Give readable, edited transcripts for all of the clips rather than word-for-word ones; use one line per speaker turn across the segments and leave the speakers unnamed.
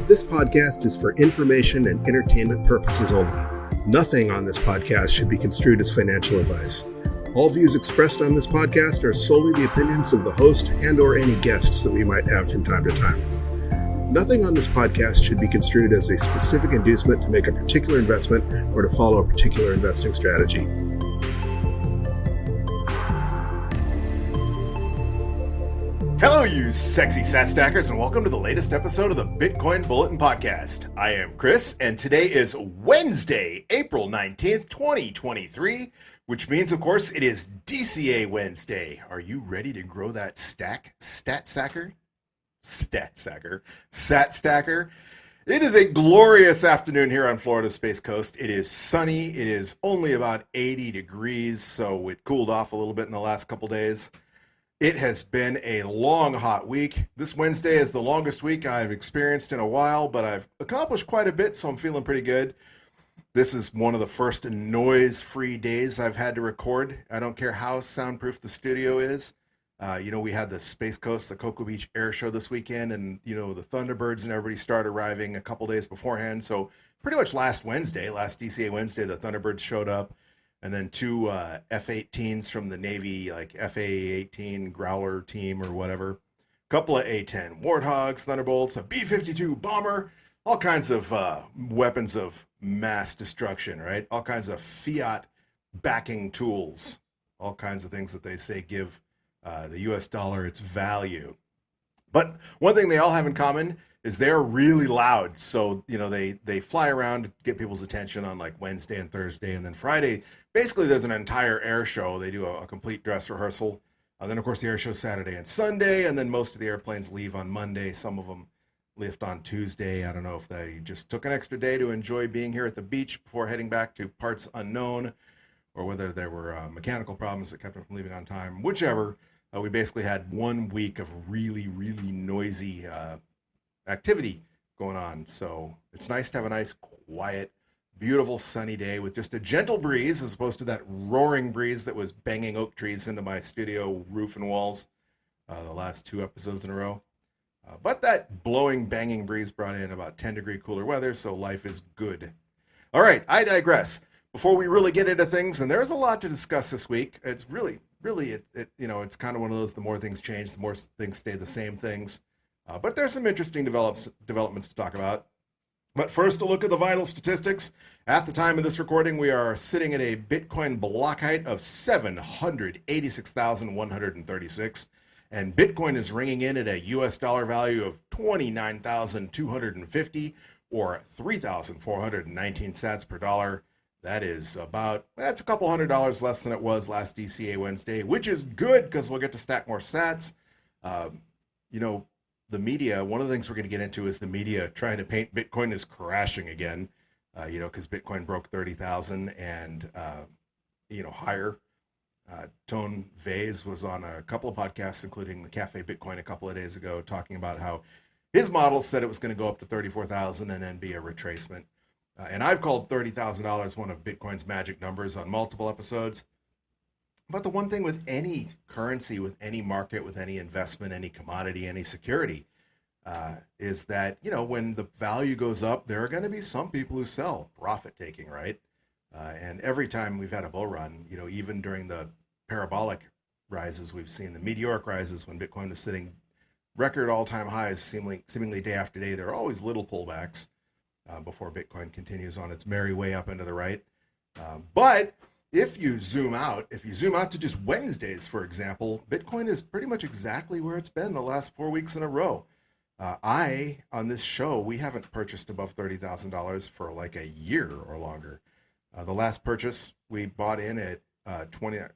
This podcast is for information and entertainment purposes only. Nothing on this podcast should be construed as financial advice. All views expressed on this podcast are solely the opinions of the host and/or any guests that we might have from time to time. Nothing on this podcast should be construed as a specific inducement to make a particular investment or to follow a particular investing strategy.
Hello, you sexy sat stackers, and welcome to the latest episode of the Bitcoin Bulletin Podcast. I am Chris, and today is Wednesday, April 19th, 2023, which means, of course, it is DCA Wednesday. Are you ready to grow that sat stacker? It is a glorious afternoon here on Florida's Space Coast. It is sunny. It is only about 80 degrees, so it cooled off a little bit in the last couple days. It has been a long, hot week. This Wednesday is the longest week I've experienced in a while, but I've accomplished quite a bit, so I'm feeling pretty good. This is one of the first noise-free days I've had to record. I don't care how soundproof the studio is. We had the Space Coast, the Cocoa Beach Air Show this weekend, and, the Thunderbirds and everybody started arriving a couple days beforehand. So pretty much last DCA Wednesday, the Thunderbirds showed up. And then two F-18s from the Navy, like FA-18 Growler team or whatever. A couple of A-10 Warthogs, Thunderbolts, a B-52 bomber, all kinds of weapons of mass destruction, right? All kinds of fiat backing tools, all kinds of things that they say give the U.S. dollar its value. But one thing they all have in common is they're really loud. So, they fly around to get people's attention on like Wednesday and Thursday. And then Friday, basically there's an entire air show. They do a complete dress rehearsal. Then, of course, the air show Saturday and Sunday. And then most of the airplanes leave on Monday. Some of them lift on Tuesday. I don't know if they just took an extra day to enjoy being here at the beach before heading back to parts unknown, or whether there were mechanical problems that kept them from leaving on time. Whichever, we basically had 1 week of really, really noisy activity going on. So it's nice to have a nice, quiet, beautiful sunny day with just a gentle breeze as opposed to that roaring breeze that was banging oak trees into my studio roof and walls the last 2 episodes in a row. But that blowing, banging breeze brought in about 10-degree cooler weather, so life is good. All right, I digress. Before we really get into things, and there's a lot to discuss this week, it's really, it's kind of one of those, the more things change, the more things stay the same things. But there's some interesting developments to talk about. But first, a look at the vital statistics. At the time of this recording, we are sitting at a Bitcoin block height of 786,136. And Bitcoin is ringing in at a US dollar value of 29,250 or 3,419 sats per dollar. That's a couple $100 less than it was last DCA Wednesday, which is good because we'll get to stack more sats. The media, one of the things we're going to get into is the media trying to paint Bitcoin as crashing again, because Bitcoin broke 30,000 and, higher. Tone Vase was on a couple of podcasts, including the Cafe Bitcoin a couple of days ago, talking about how his model said it was going to go up to 34,000 and then be a retracement. And I've called $30,000 one of Bitcoin's magic numbers on multiple episodes. But the one thing with any currency, with any market, with any investment, any commodity, any security, is that, when the value goes up, there are going to be some people who sell, profit-taking, right? And every time we've had a bull run, even during the parabolic rises we've seen, the meteoric rises when Bitcoin is sitting record all-time highs, seemingly day after day, there are always little pullbacks before Bitcoin continues on its merry way up into the right. But if you zoom out to just Wednesdays, for example, Bitcoin is pretty much exactly where it's been the last 4 weeks in a row. On this show, we haven't purchased above $30,000 for like a year or longer. The last purchase we bought in at when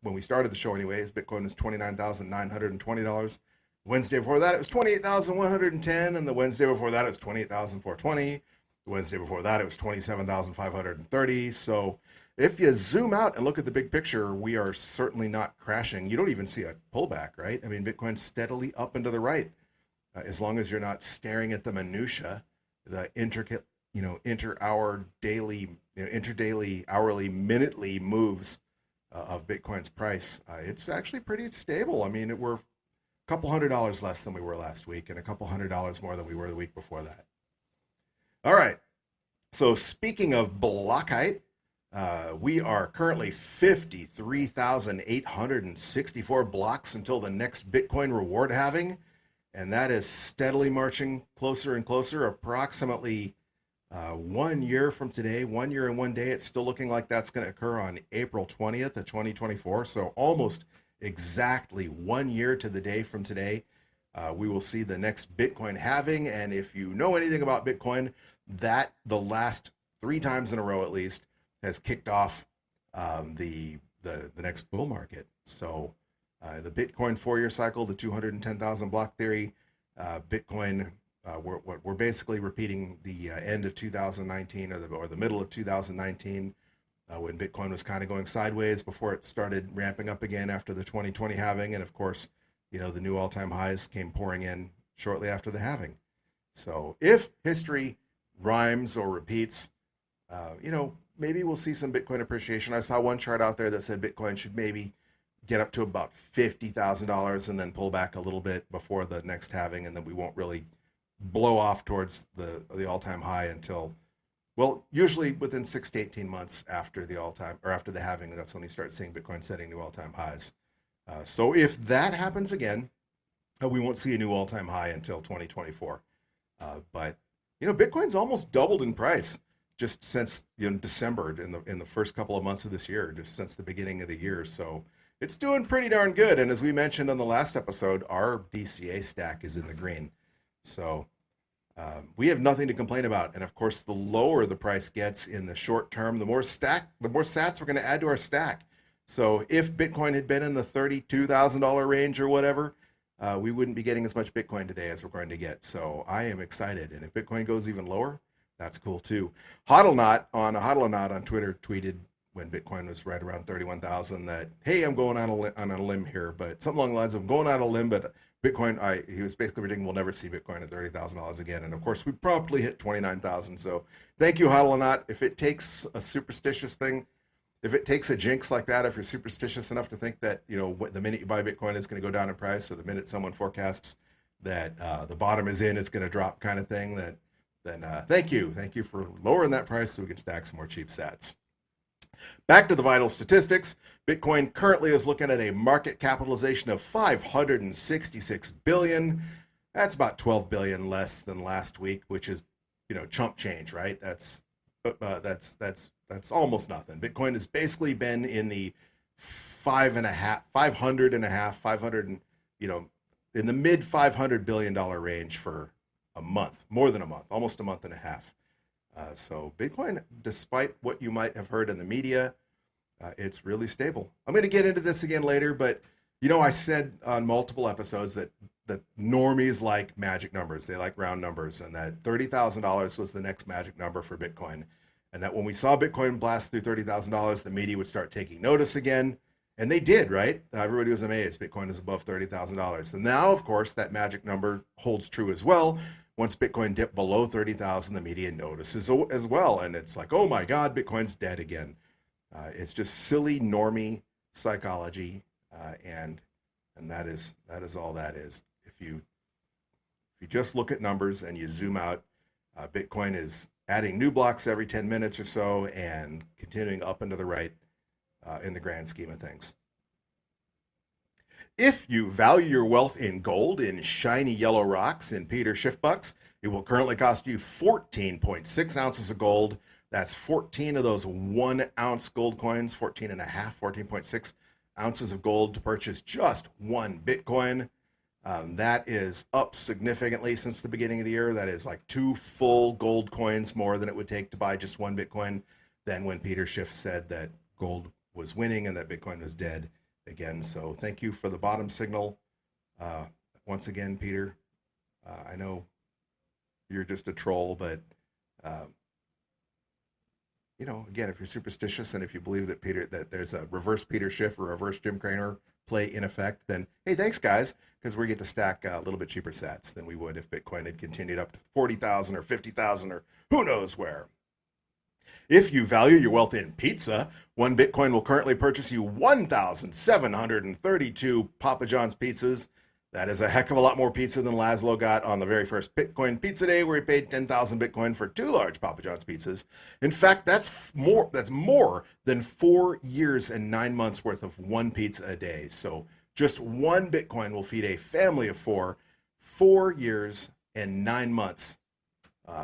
we started the show anyways, Bitcoin is $29,920. Wednesday before that, it was $28,110, and the Wednesday before that, it was $28,420. The Wednesday before that, it was $27,530. So if you zoom out and look at the big picture, we are certainly not crashing. You don't even see a pullback, right? I mean, Bitcoin's steadily up and to the right, as long as you're not staring at the minutia, the intricate, inter-hour, daily, interdaily, hourly, minutely moves of Bitcoin's price. It's actually pretty stable. I mean, we're a couple $100 less than we were last week, and a couple $100 more than we were the week before that. All right. So speaking of block height, we are currently 53,864 blocks until the next Bitcoin reward halving, and that is steadily marching closer and closer. Approximately 1 year from today, 1 year and 1 day, it's still looking like that's going to occur on April 20th of 2024. So almost exactly 1 year to the day from today, we will see the next Bitcoin halving. And if you know anything about Bitcoin, that the last 3 times in a row at least has kicked off the next bull market. So the Bitcoin 4-year cycle, the 210,000 block theory, Bitcoin, we're basically repeating the end of 2019 or the middle of 2019 when Bitcoin was kind of going sideways before it started ramping up again after the 2020 halving. And of course, the new all-time highs came pouring in shortly after the halving. So if history rhymes or repeats, maybe we'll see some Bitcoin appreciation. I saw one chart out there that said Bitcoin should maybe get up to about $50,000 and then pull back a little bit before the next halving, and then we won't really blow off towards the all-time high until, well, usually within 6 to 18 months after the all-time or after the halving. That's when you start seeing Bitcoin setting new all-time highs. So if that happens again, we won't see a new all-time high until 2024. But Bitcoin's almost doubled in price just since December in the first couple of months of this year, just since the beginning of the year. So it's doing pretty darn good. And as we mentioned on the last episode, our DCA stack is in the green. So we have nothing to complain about. And of course, the lower the price gets in the short term, the more sats we're going to add to our stack. So if Bitcoin had been in the $32,000 range or whatever, we wouldn't be getting as much Bitcoin today as we're going to get. So I am excited. And if Bitcoin goes even lower, that's cool too. Hodlnaut on Twitter tweeted when Bitcoin was right around 31,000 that, hey, I'm going on a limb here, but something along the lines of I'm going on a limb, but Bitcoin, he was basically predicting we'll never see Bitcoin at $30,000 again. And of course, we promptly hit 29,000. So thank you, Hodlnaut. If it takes a superstitious thing, if it takes a jinx like that, if you're superstitious enough to think that, the minute you buy Bitcoin, it's going to go down in price, or the minute someone forecasts that the bottom is in, it's going to drop kind of thing, then thank you. Thank you for lowering that price so we can stack some more cheap sats. Back to the vital statistics. Bitcoin currently is looking at a market capitalization of $566 billion. That's about 12 billion less than last week, which is, chump change, right? That's almost nothing. Bitcoin has basically been in the 500 in the mid $500 billion range for a month, more than a month, almost a month and a half. So Bitcoin, despite what you might have heard in the media, it's really stable. I'm going to get into this again later, but I said on multiple episodes that normies like magic numbers. They like round numbers, and that $30,000 was the next magic number for Bitcoin. And that when we saw Bitcoin blast through $30,000, the media would start taking notice again. And they did, right? Everybody was amazed. Bitcoin is above $30,000. And now, of course, that magic number holds true as well. Once Bitcoin dipped below 30,000, the media notices as well. And it's like, oh my God, Bitcoin's dead again. It's just silly normie psychology. And that is all that is. If you just look at numbers and you zoom out, Bitcoin is adding new blocks every 10 minutes or so and continuing up and to the right in the grand scheme of things. If you value your wealth in gold, in shiny yellow rocks, in Peter Schiff bucks, it will currently cost you 14.6 ounces of gold. That's 14 of those 1 ounce gold coins, 14.6 ounces of gold to purchase just one Bitcoin. That is up significantly since the beginning of the year. That is like 2 full gold coins more than it would take to buy just one Bitcoin than when Peter Schiff said that gold was winning and that Bitcoin was dead again. So thank you for the bottom signal. Once again, Peter, I know you're just a troll, but again, if you're superstitious and if you believe that there's a reverse Peter Schiff or reverse Jim Cramer play in effect, then hey, thanks guys, because we get to stack a little bit cheaper sats than we would if Bitcoin had continued up to 40,000 or 50,000 or who knows where. If you value your wealth in pizza, one Bitcoin will currently purchase you 1,732 Papa John's pizzas. That is a heck of a lot more pizza than Laszlo got on the very first Bitcoin Pizza Day, where he paid 10,000 Bitcoin for 2 large Papa John's pizzas. In fact, that's more than 4 years and 9 months worth of one pizza a day. So just one Bitcoin will feed a family of 4 years and 9 months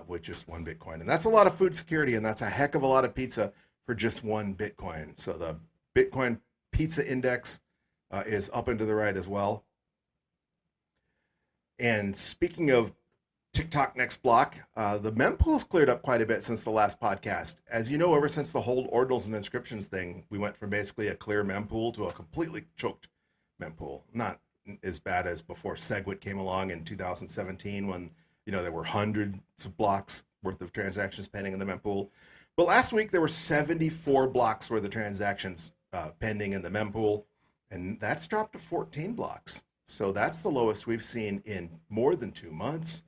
with just one Bitcoin. And that's a lot of food security, and that's a heck of a lot of pizza for just one Bitcoin. So the Bitcoin Pizza Index is up and to the right as well. And speaking of TikTok next block, the mempool's cleared up quite a bit since the last podcast. As you know, ever since the whole ordinals and inscriptions thing, we went from basically a clear mempool to a completely choked mempool. Not as bad as before SegWit came along in 2017 when, there were hundreds of blocks worth of transactions pending in the mempool. But last week there were 74 blocks worth of transactions pending in the mempool, and that's dropped to 14 blocks. So that's the lowest we've seen in more than 2 months.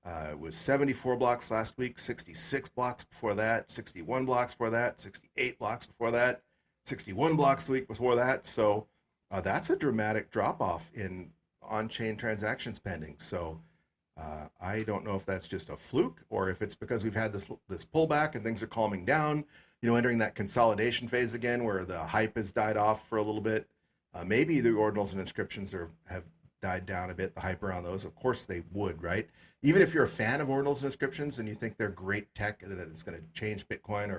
It was 74 blocks last week, 66 blocks before that, 61 blocks before that, 68 blocks before that, 61 blocks the week before that. So that's a dramatic drop-off in on-chain transactions pending. So I don't know if that's just a fluke or if it's because we've had this pullback and things are calming down, entering that consolidation phase again where the hype has died off for a little bit. Maybe the ordinals and inscriptions have died down a bit, the hype around those. Of course they would, right? Even if you're a fan of ordinals and inscriptions and you think they're great tech and that it's going to change Bitcoin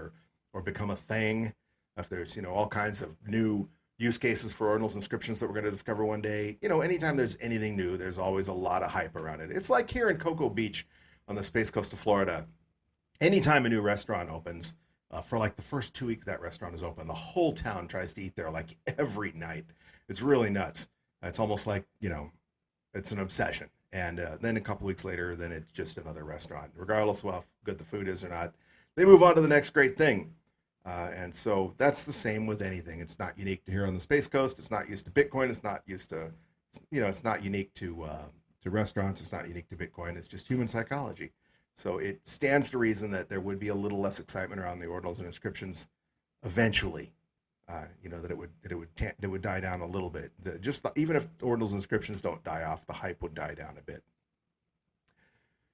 or become a thing, if there's, all kinds of new use cases for ordinals and inscriptions that we're going to discover one day, anytime there's anything new, there's always a lot of hype around it. It's like here in Cocoa Beach on the Space Coast of Florida, anytime a new restaurant opens, for like the first 2 weeks that restaurant is open, the whole town tries to eat there like every night. It's really nuts. It's almost like, it's an obsession. And then a couple weeks later, then it's just another restaurant. Regardless of how good the food is or not, they move on to the next great thing. And so that's the same with anything. It's not unique to here on the Space Coast. It's not used to Bitcoin. It's not used to, it's not unique to restaurants. It's not unique to Bitcoin. It's just human psychology. So it stands to reason that there would be a little less excitement around the ordinals and inscriptions eventually. That it would die down a little bit. Even if ordinals and inscriptions don't die off, the hype would die down a bit.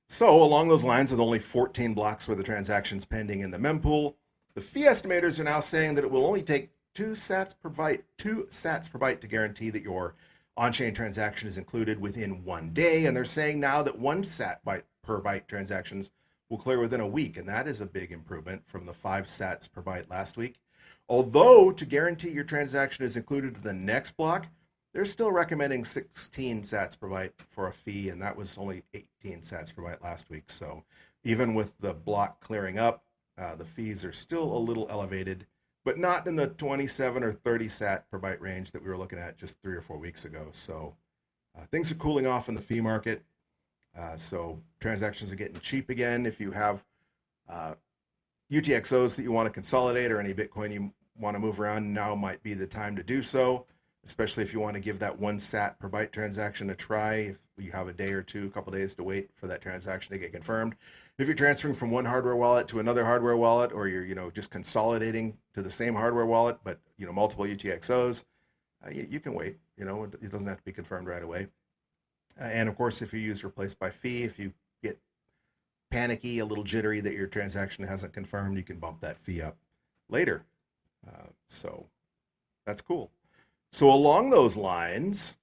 So along those lines, with only 14 blocks worth of transactions pending in the mempool, the fee estimators are now saying that it will only take 2 sats per byte to guarantee that your on-chain transaction is included within 1 day. And they're saying now that 1 sat per byte transactions will clear within a week. And that is a big improvement from the 5 sats per byte last week. Although to guarantee your transaction is included in the next block, they're still recommending 16 sats per byte for a fee. And that was only 18 sats per byte last week. So even with the block clearing up, the fees are still a little elevated, but not in the 27 or 30 sat per byte range that we were looking at just 3 or 4 weeks ago. So things are cooling off in the fee market. So transactions are getting cheap again. If you have UTXOs that you want to consolidate or any Bitcoin you want to move around, now might be the time to do so, especially if you want to give that 1 sat per byte transaction a try. If you have a day or two, a couple days to wait for that transaction to get confirmed. If you're transferring from one hardware wallet to another hardware wallet, or you're just consolidating to the same hardware wallet, but multiple UTXOs, you can wait. It doesn't have to be confirmed right away. And of course, if you use replace by fee, if you get panicky, a little jittery that your transaction hasn't confirmed, you can bump that fee up later. So that's cool. So along those lines,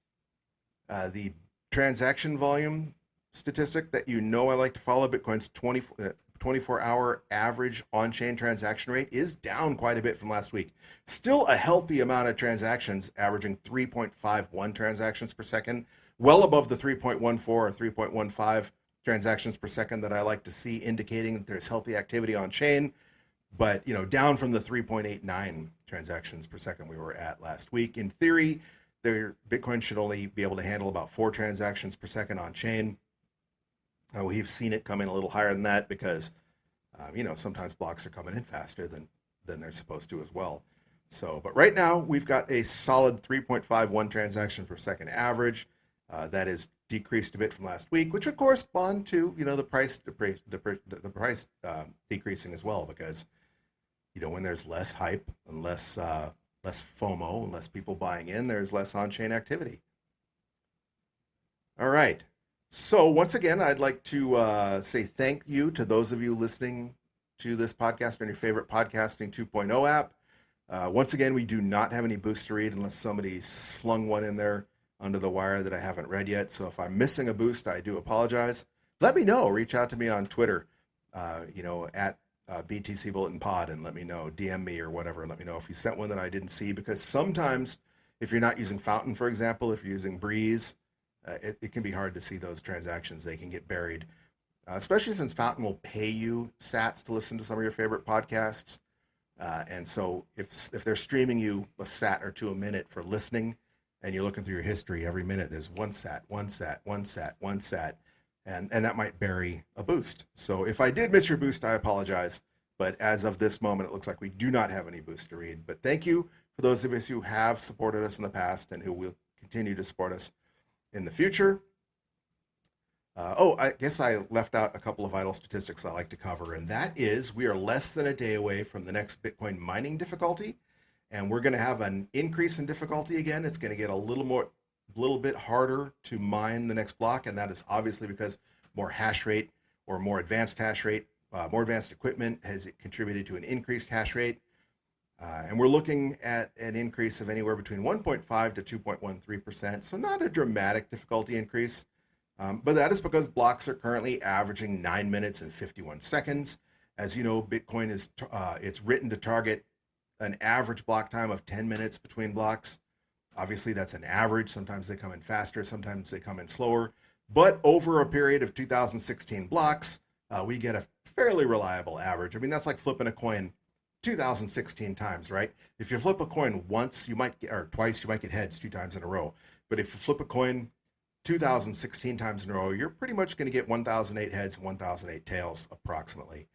the transaction volume statistic that I like to follow, Bitcoin's 24-hour average on-chain transaction rate is down quite a bit from last week. Still a healthy amount of transactions, averaging 3.51 transactions per second, well above the 3.14 or 3.15 transactions per second that I like to see, indicating that there's healthy activity on chain, but down from the 3.89 transactions per second we were at last week. In theory, Bitcoin should only be able to handle about 4 transactions per second on chain. We've seen it come in a little higher than that because, sometimes blocks are coming in faster than they're supposed to as well. So, but right now we've got a solid 3.51 transactions per second average. That is decreased a bit from last week, which would correspond to the price decreasing as well, because when there's less hype and less FOMO and less people buying in, there's less on-chain activity. All right. So once again, I'd like to say thank you to those of you listening to this podcast on your favorite podcasting 2.0 app. Once again, we do not have any boost to read unless somebody slung one in there under the wire that I haven't read yet. So if I'm missing a boost, I do apologize. Let me know. Reach out to me on Twitter, at BTC Bulletin Pod, and let me know. DM me or whatever, and let me know if you sent one that I didn't see. Because sometimes, if you're not using Fountain, for example, if you're using Breeze, it can be hard to see those transactions. They can get buried, especially since Fountain will pay you sats to listen to some of your favorite podcasts. And so if they're streaming you a sat or two a minute for listening, and you're looking through your history every minute, there's one sat, one sat, one sat, one sat, and that might bury a boost. So if I did miss your boost, I apologize. But as of this moment, it looks like we do not have any boost to read. But thank you for those of us who have supported us in the past and who will continue to support us in the future. I guess I left out a couple of vital statistics I like to cover, and that is we are less than a day away from the next Bitcoin mining difficulty, and we're going to have an increase in difficulty again. It's going to get a little bit harder to mine the next block, and that is obviously because more hash rate or more advanced hash rate, more advanced equipment has contributed to an increased hash rate. And we're looking at an increase of anywhere between 1.5 to 2.13%, so not a dramatic difficulty increase. But that is because blocks are currently averaging 9 minutes and 51 seconds. As you know, Bitcoin is it's written to target an average block time of 10 minutes between blocks. Obviously, that's an average. Sometimes they come in faster, sometimes they come in slower. But over a period of 2016 blocks, we get a fairly reliable average. I mean, that's like flipping a coin 2016 times, right? If you flip a coin once, you might get, or twice, you might get heads 2 times in a row. But if you flip a coin 2016 times in a row, you're pretty much going to get 1,008 heads and 1,008 tails approximately.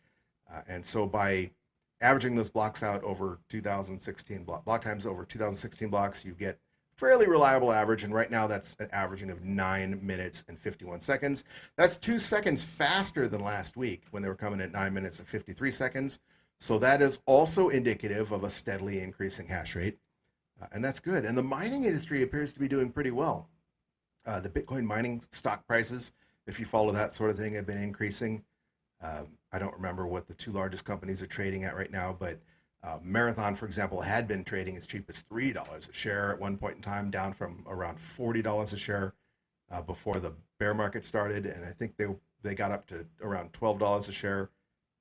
And so by averaging those blocks out over 2016 block times over 2016 blocks, you get fairly reliable average. And right now that's an averaging of 9 minutes and 51 seconds. That's 2 seconds faster than last week when they were coming at 9 minutes and 53 seconds. So that is also indicative of a steadily increasing hash rate. And that's good. And the mining industry appears to be doing pretty well. The Bitcoin mining stock prices, if you follow that sort of thing, have been increasing. I don't remember what the 2 largest companies are trading at right now, but Marathon, for example, had been trading as cheap as $3 a share at one point in time, down from around $40 a share before the bear market started. And I think they got up to around $12 a share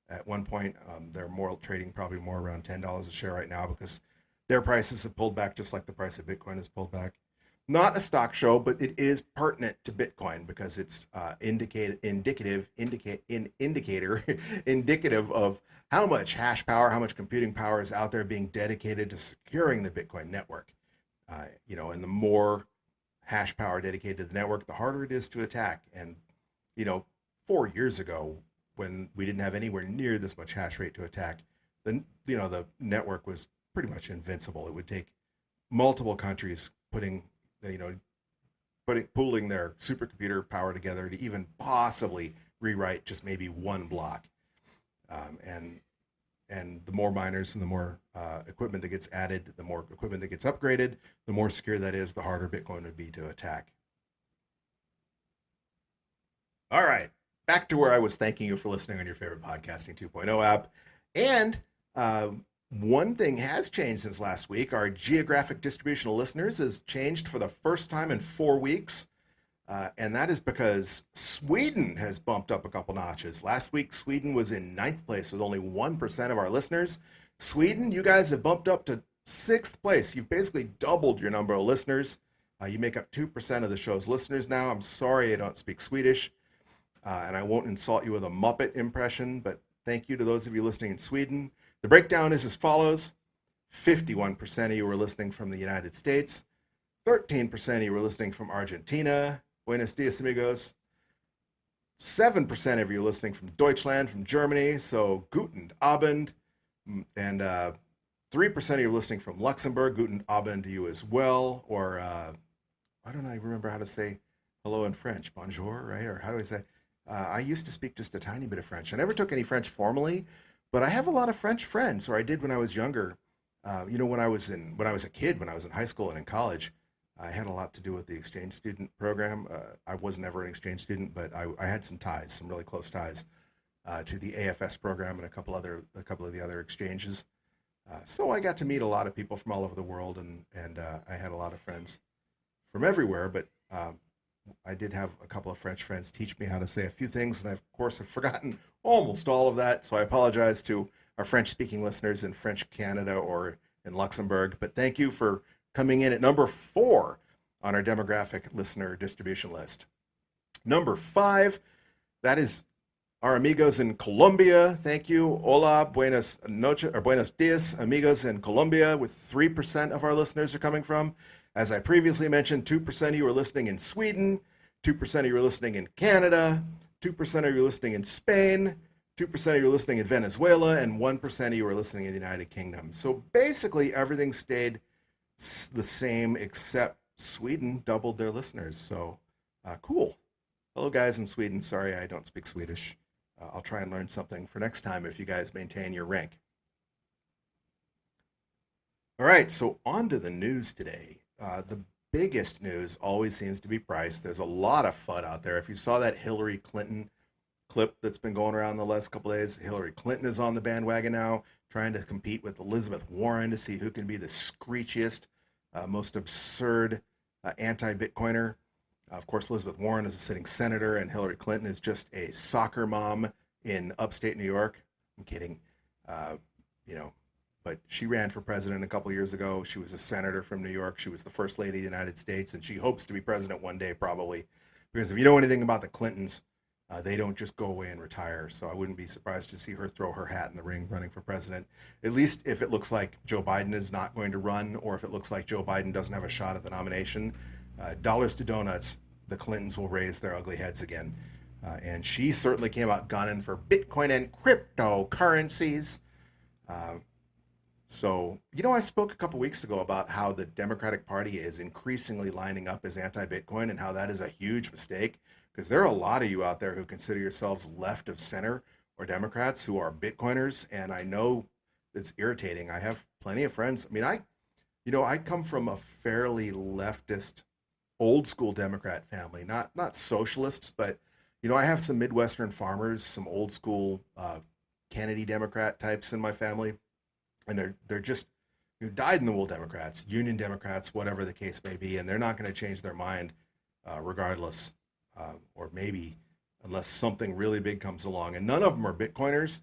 at one point. They're more trading probably more around $10 a share right now because their prices have pulled back just like the price of Bitcoin has pulled back. Not a stock show, but it is pertinent to Bitcoin because it's indicative of how much hash power, how much computing power is out there being dedicated to securing the Bitcoin network. And the more hash power dedicated to the network, the harder it is to attack. And 4 years ago, when we didn't have anywhere near this much hash rate to attack, the network was pretty much invincible. It would take multiple countries pooling their supercomputer power together to even possibly rewrite just maybe one block. And the more miners and the more equipment that gets added, the more equipment that gets upgraded, the more secure that is, the harder Bitcoin would be to attack. All right, back to where I was thanking you for listening on your favorite podcasting 2.0 app. And one thing has changed since last week. Our geographic distribution of listeners has changed for the first time in 4 weeks. And that is because Sweden has bumped up a couple notches. Last week, Sweden was in 9th place with only 1% of our listeners. Sweden, you guys have bumped up to 6th place. You've basically doubled your number of listeners. You make up 2% of the show's listeners now. I'm sorry I don't speak Swedish. And I won't insult you with a Muppet impression, but thank you to those of you listening in Sweden. The breakdown is as follows. 51% of you were listening from the United States. 13% of you were listening from Argentina. Buenos dias, amigos. 7% of you are listening from Deutschland, from Germany. So, Guten Abend. And 3% of you are listening from Luxembourg. Guten Abend to you as well. Or, I don't know, I remember how to say hello in French. Bonjour, right? Or how do I say? I used to speak just a tiny bit of French. I never took any French formally. But I have a lot of French friends, or I did when I was younger. When I was a kid, when I was in high school and in college, I had a lot to do with the exchange student program. I was never an exchange student, but I had some ties, some really close ties to the AFS program and a couple of the other exchanges. So I got to meet a lot of people from all over the world, and I had a lot of friends from everywhere. But I did have a couple of French friends teach me how to say a few things, and I, of course, have forgotten almost all of that. So I apologize to our French-speaking listeners in French Canada or in Luxembourg. But thank you for coming in at number 4 on our demographic listener distribution list. Number 5, that is our amigos in Colombia. Thank you. Hola, buenas noches, or buenos dias, amigos in Colombia, with 3% of our listeners are coming from. As I previously mentioned, 2% of you are listening in Sweden, 2% of you are listening in Canada, 2% of you are listening in Spain, 2% of you are listening in Venezuela, and 1% of you are listening in the United Kingdom. So basically everything stayed the same except Sweden doubled their listeners. So cool. Hello guys in Sweden. Sorry, I don't speak Swedish. I'll try and learn something for next time if you guys maintain your rank. All right, so on to the news today. The biggest news always seems to be price. There's a lot of FUD out there. If you saw that Hillary Clinton clip that's been going around the last couple of days, Hillary Clinton is on the bandwagon now, trying to compete with Elizabeth Warren to see who can be the screechiest, most absurd anti-Bitcoiner. Of course, Elizabeth Warren is a sitting senator, and Hillary Clinton is just a soccer mom in upstate New York. I'm kidding. But she ran for president a couple years ago. She was a senator from New York. She was the first lady of the United States, and she hopes to be president one day, probably. Because if you know anything about the Clintons, they don't just go away and retire. So I wouldn't be surprised to see her throw her hat in the ring running for president, at least if it looks like Joe Biden is not going to run, or if it looks like Joe Biden doesn't have a shot at the nomination. Dollars to donuts, the Clintons will raise their ugly heads again. And she certainly came out gunning for Bitcoin and cryptocurrencies. So, I spoke a couple weeks ago about how the Democratic Party is increasingly lining up as anti-Bitcoin and how that is a huge mistake, because there are a lot of you out there who consider yourselves left of center or Democrats who are Bitcoiners, and I know it's irritating. I have plenty of friends. I mean, I come from a fairly leftist, old school Democrat family, not socialists, but I have some Midwestern farmers, some old school Kennedy Democrat types in my family. And they're just dyed-in-the-wool Democrats, Union Democrats, whatever the case may be, and they're not going to change their mind regardless, or maybe unless something really big comes along. And none of them are Bitcoiners,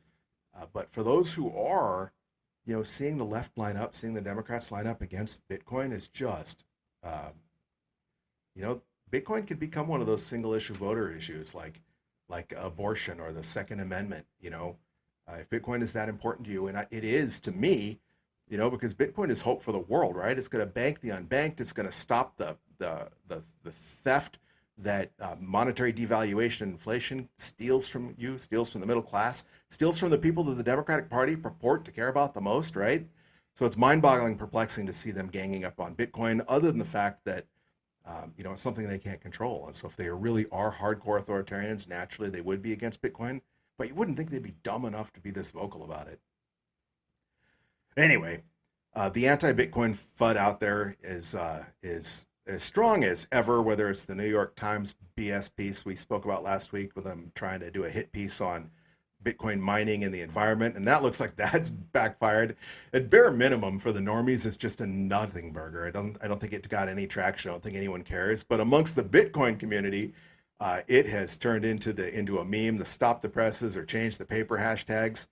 but for those who are, seeing the left line up, seeing the Democrats line up against Bitcoin is just, Bitcoin could become one of those single-issue voter issues, like abortion or the Second Amendment, if Bitcoin is that important to you, and it is to me, because Bitcoin is hope for the world, right? It's going to bank the unbanked. It's going to stop the theft that monetary devaluation and inflation steals from you, steals from the middle class, steals from the people that the Democratic Party purport to care about the most, right? So it's mind-boggling, perplexing to see them ganging up on Bitcoin, other than the fact that it's something they can't control. And so if they really are hardcore authoritarians, naturally they would be against Bitcoin. But you wouldn't think they'd be dumb enough to be this vocal about it. Anyway, the anti-Bitcoin FUD out there is as strong as ever, whether it's the New York Times BS piece we spoke about last week with them trying to do a hit piece on Bitcoin mining and the environment, and that looks like that's backfired. At bare minimum, for the normies, it's just a nothing burger. I don't think it got any traction. I don't think anyone cares. But amongst the Bitcoin community, it has turned into a meme, the stop the presses or change the paper hashtags.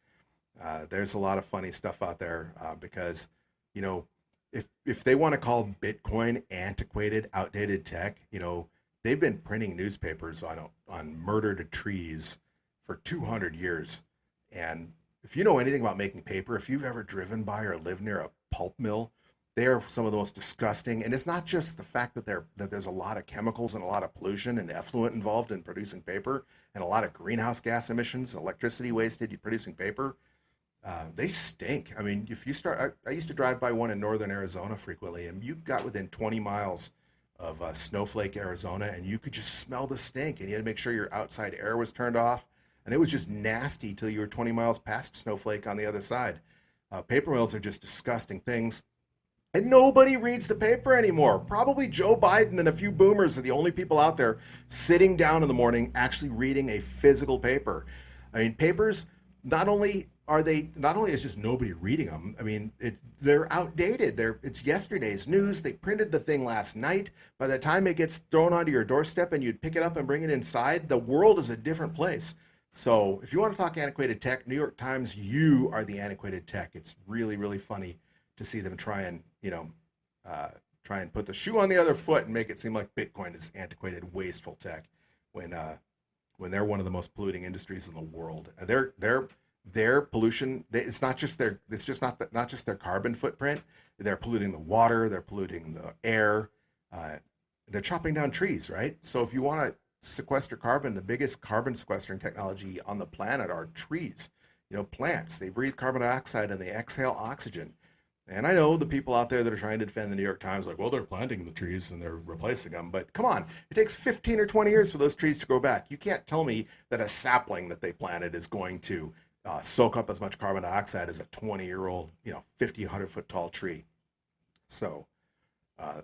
There's a lot of funny stuff out there because, if they want to call Bitcoin antiquated, outdated tech, they've been printing newspapers on murdered trees for 200 years. And if you know anything about making paper, if you've ever driven by or lived near a pulp mill, they are some of the most disgusting. And it's not just the fact that there's a lot of chemicals and a lot of pollution and effluent involved in producing paper, and a lot of greenhouse gas emissions, electricity wasted producing paper. They stink. I mean, if you start, I used to drive by one in northern Arizona frequently, and you got within 20 miles of Snowflake, Arizona, and you could just smell the stink, and you had to make sure your outside air was turned off. And it was just nasty till you were 20 miles past Snowflake on the other side. Paper mills are just disgusting things. And nobody reads the paper anymore. Probably Joe Biden and a few boomers are the only people out there sitting down in the morning actually reading a physical paper. I mean, papers, not only is just nobody reading them, I mean, they're outdated. It's yesterday's news. They printed the thing last night. By the time it gets thrown onto your doorstep and you'd pick it up and bring it inside, the world is a different place. So if you want to talk antiquated tech, New York Times, you are the antiquated tech. It's really, really funny to see them try and put the shoe on the other foot and make it seem like Bitcoin is antiquated, wasteful tech, when they're one of the most polluting industries in the world. Their pollution, it's not just their carbon footprint. They're polluting the water, they're polluting the air, they're chopping down trees, right? So if you want to sequester carbon, the biggest carbon sequestering technology on the planet are trees. Plants, they breathe carbon dioxide and they exhale oxygen. And I know the people out there that are trying to defend the New York Times, like, well, they're planting the trees and they're replacing them. But come on, it takes 15 or 20 years for those trees to grow back. You can't tell me that a sapling that they planted is going to soak up as much carbon dioxide as a 20-year-old, 50, 100-foot tall tree. So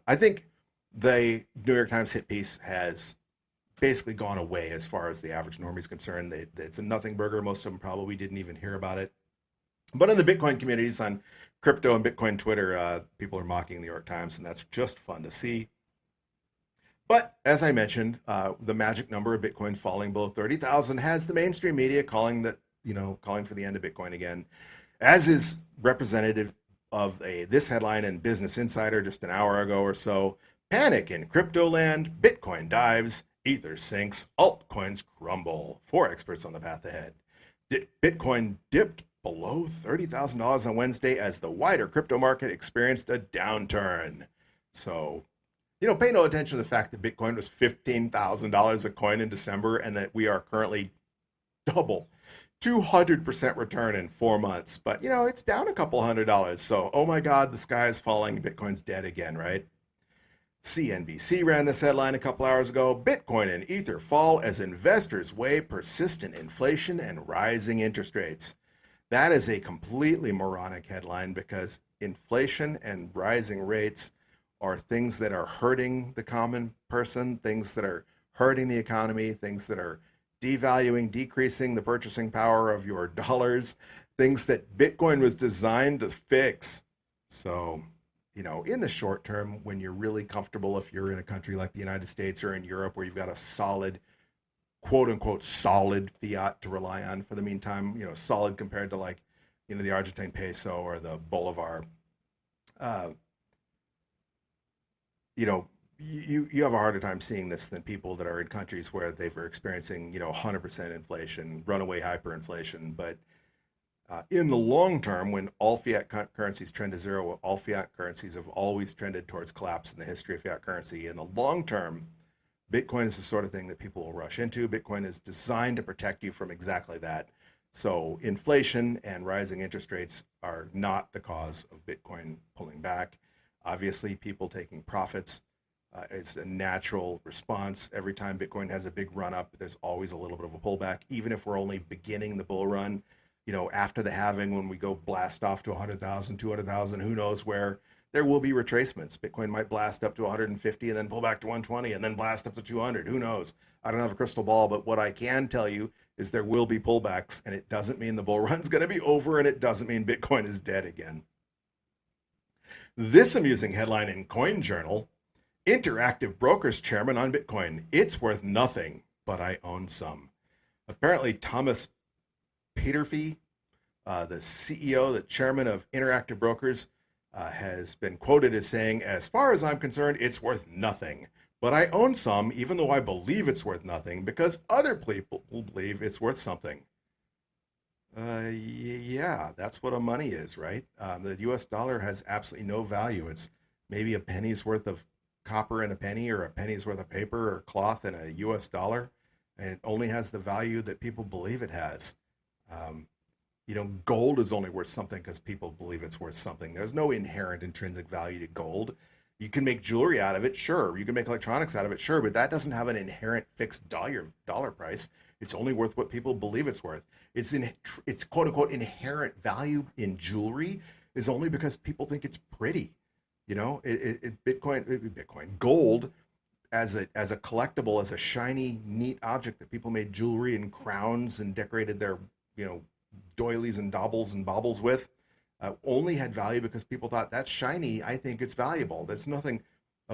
I think the New York Times hit piece has basically gone away as far as the average normie is concerned. It's a nothing burger. Most of them probably didn't even hear about it. But in the Bitcoin communities on crypto and Bitcoin Twitter, people are mocking the New York Times, and that's just fun to see. But as I mentioned, the magic number of Bitcoin falling below 30,000 has the mainstream media calling for the end of Bitcoin again, as is representative of this headline in Business Insider just an hour ago or so. Panic in crypto land, Bitcoin dives, Ether sinks, altcoins crumble. 4 experts on the path ahead. Bitcoin dipped below $30,000 on Wednesday as the wider crypto market experienced a downturn. So, pay no attention to the fact that Bitcoin was $15,000 a coin in December and that we are currently double, 200% return in 4 months. But, it's down a couple $100. So, oh my God, the sky is falling. Bitcoin's dead again, right? CNBC ran this headline a couple hours ago. Bitcoin and Ether fall as investors weigh persistent inflation and rising interest rates. That is a completely moronic headline because inflation and rising rates are things that are hurting the common person, things that are hurting the economy, things that are devaluing, decreasing the purchasing power of your dollars, things that Bitcoin was designed to fix. So, in the short term, when you're really comfortable, if you're in a country like the United States or in Europe where you've got a solid, quote unquote, solid fiat to rely on for the meantime, solid compared to the Argentine peso or the Bolivar, you have a harder time seeing this than people that are in countries where they were experiencing, 100% inflation, runaway hyperinflation. But in the long term, when all fiat currencies trend to zero, all fiat currencies have always trended towards collapse in the history of fiat currency. In the long term, Bitcoin is the sort of thing that people will rush into. Bitcoin is designed to protect you from exactly that. So inflation and rising interest rates are not the cause of Bitcoin pulling back. Obviously, people taking profits, it's a natural response. Every time Bitcoin has a big run up, there's always a little bit of a pullback, even if we're only beginning the bull run. After the halving, when we go blast off to 100,000, 200,000, who knows where, there will be retracements. Bitcoin might blast up to 150 and then pull back to 120 and then blast up to 200. Who knows? I don't have a crystal ball, but what I can tell you is there will be pullbacks, and it doesn't mean the bull run's going to be over, and it doesn't mean Bitcoin is dead again. This amusing headline in Coin Journal: Interactive Brokers chairman on Bitcoin. It's worth nothing, but I own some. Apparently, Thomas Peterfy, the CEO, the chairman of Interactive Brokers, has been quoted as saying, as far as I'm concerned, it's worth nothing. But I own some, even though I believe it's worth nothing, because other people believe it's worth something. Yeah, that's what a money is, right? The US dollar has absolutely no value. It's maybe a penny's worth of copper in a penny, or a penny's worth of paper or cloth in a US dollar. And it only has the value that people believe it has. Gold is only worth something because people believe it's worth something. There's no inherent intrinsic value to gold. You can make jewelry out of it, sure. You can make electronics out of it, sure. But that doesn't have an inherent fixed dollar price. It's only worth what people believe it's worth. It's quote unquote inherent value in jewelry is only because people think it's pretty. Gold as a collectible, as a shiny, neat object that people made jewelry and crowns and decorated their, you know, doilies and daubles and baubles with, only had value because people thought that's shiny. I think it's valuable. That's nothing.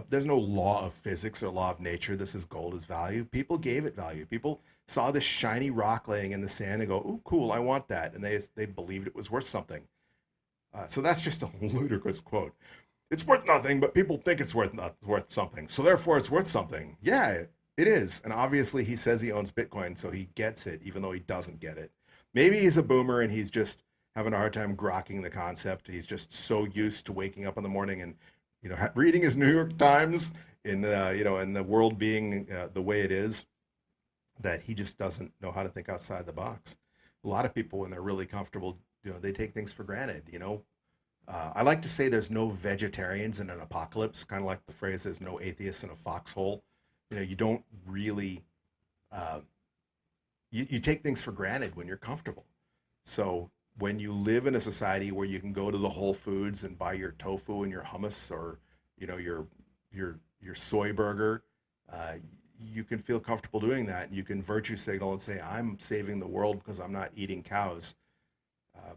There's no law of physics or law of nature. This is gold is value. People gave it value. People saw this shiny rock laying in the sand and go, "Ooh, cool! I want that," and they believed it was worth something. So that's just a ludicrous quote. It's worth nothing, but people think it's worth something. So therefore, it's worth something. Yeah, it is. And obviously, he says he owns Bitcoin, so he gets it, even though he doesn't get it. Maybe he's a boomer and he's just having a hard time grokking the concept. He's just so used to waking up in the morning and, you know, reading his New York Times in in the world being the way it is, that he just doesn't know how to think outside the box. A lot of people, when they're really comfortable, they take things for granted. I like to say there's no vegetarians in an apocalypse, kind of like the phrase "there's no atheists in a foxhole." You don't really you take things for granted when you're comfortable. So when you live in a society where you can go to the Whole Foods and buy your tofu and your hummus, or your soy burger, uh, you can feel comfortable doing that, and you can virtue signal and say, "I'm saving the world because I'm not eating cows."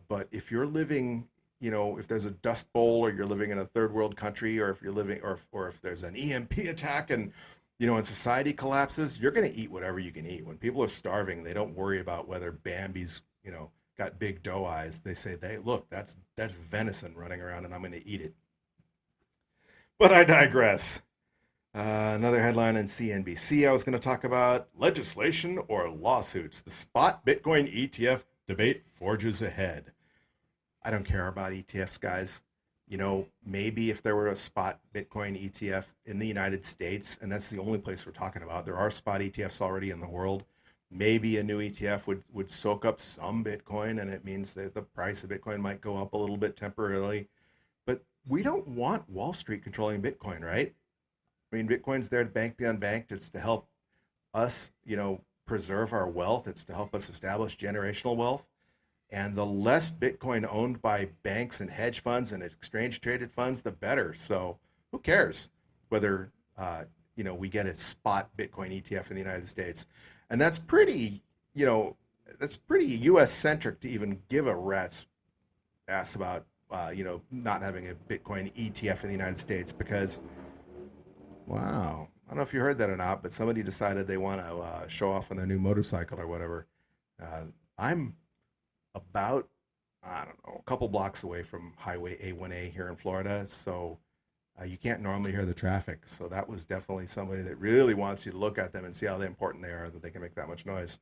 But if you're living, if there's a dust bowl, or you're living in a third world country, or if you're living, or if there's an EMP attack and, and society collapses, you're going to eat whatever you can eat. When people are starving, they don't worry about whether Bambi's, got big doe eyes. They say, look, that's venison running around and I'm going to eat it. But I digress. Another headline on CNBC I was going to talk about: legislation or lawsuits. The spot Bitcoin ETF debate forges ahead. I don't care about ETFs, guys. Maybe if there were a spot Bitcoin ETF in the United States, and that's the only place we're talking about, there are spot ETFs already in the world. Maybe a new ETF would soak up some Bitcoin, and it means that the price of Bitcoin might go up a little bit temporarily. But we don't want Wall Street controlling Bitcoin, right? I mean, Bitcoin's there to bank the unbanked. It's to help us, preserve our wealth. It's to help us establish generational wealth. And the less Bitcoin owned by banks and hedge funds and exchange traded funds, the better. So who cares whether, we get a spot Bitcoin ETF in the United States? And that's pretty U.S. centric to even give a rat's ass about, not having a Bitcoin ETF in the United States, because, wow, I don't know if you heard that or not, but somebody decided they want to show off on their new motorcycle or whatever. I'm about, I don't know, a couple blocks away from Highway A1A here in Florida, so you can't normally hear the traffic. So that was definitely somebody that really wants you to look at them and see how important they are, that they can make that much noise.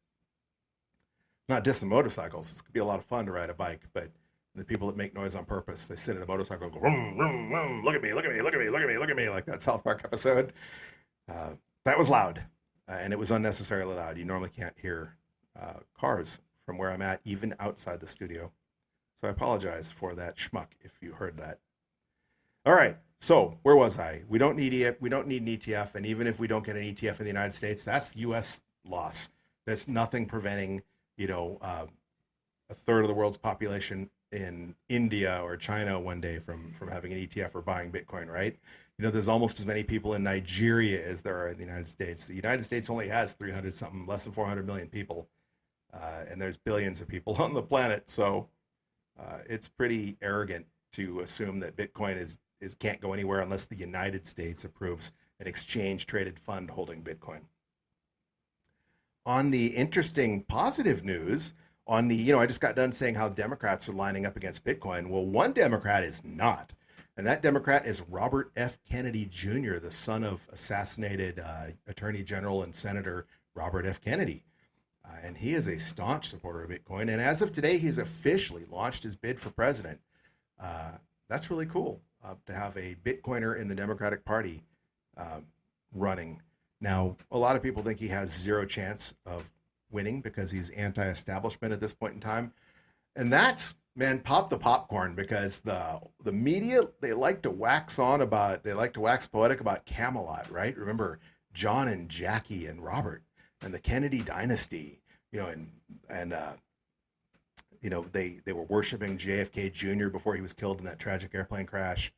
Not dissing motorcycles. It's going to be a lot of fun to ride a bike, but the people that make noise on purpose, they sit in a motorcycle and go, vroom, vroom, vroom, look at me, look at me, look at me, look at me, look at me, like that South Park episode. That was loud, and it was unnecessarily loud. You normally can't hear cars from where I'm at, even outside the studio. So I apologize for that schmuck if you heard that. All right, so where was I? We don't need an ETF, and even if we don't get an ETF in the United States, that's the U.S. loss. There's nothing preventing, a third of the world's population in India or China one day from having an ETF or buying Bitcoin, right? There's almost as many people in Nigeria as there are in the United States. The United States only has 300 something, less than 400 million people. And there's billions of people on the planet. So it's pretty arrogant to assume that Bitcoin is can't go anywhere unless the United States approves an exchange traded fund holding Bitcoin. On the interesting positive news, I just got done saying how Democrats are lining up against Bitcoin. Well, one Democrat is not. And that Democrat is Robert F. Kennedy Jr., the son of assassinated Attorney General and Senator Robert F. Kennedy. And he is a staunch supporter of Bitcoin. And as of today, he's officially launched his bid for president. That's really cool to have a Bitcoiner in the Democratic Party running. Now, a lot of people think he has zero chance of winning because he's anti-establishment at this point in time. And that's, man, pop the popcorn, because the media, they like to wax poetic about Camelot, right? Remember John and Jackie and Robert and the Kennedy dynasty, they were worshiping JFK Jr. before he was killed in that tragic airplane crash.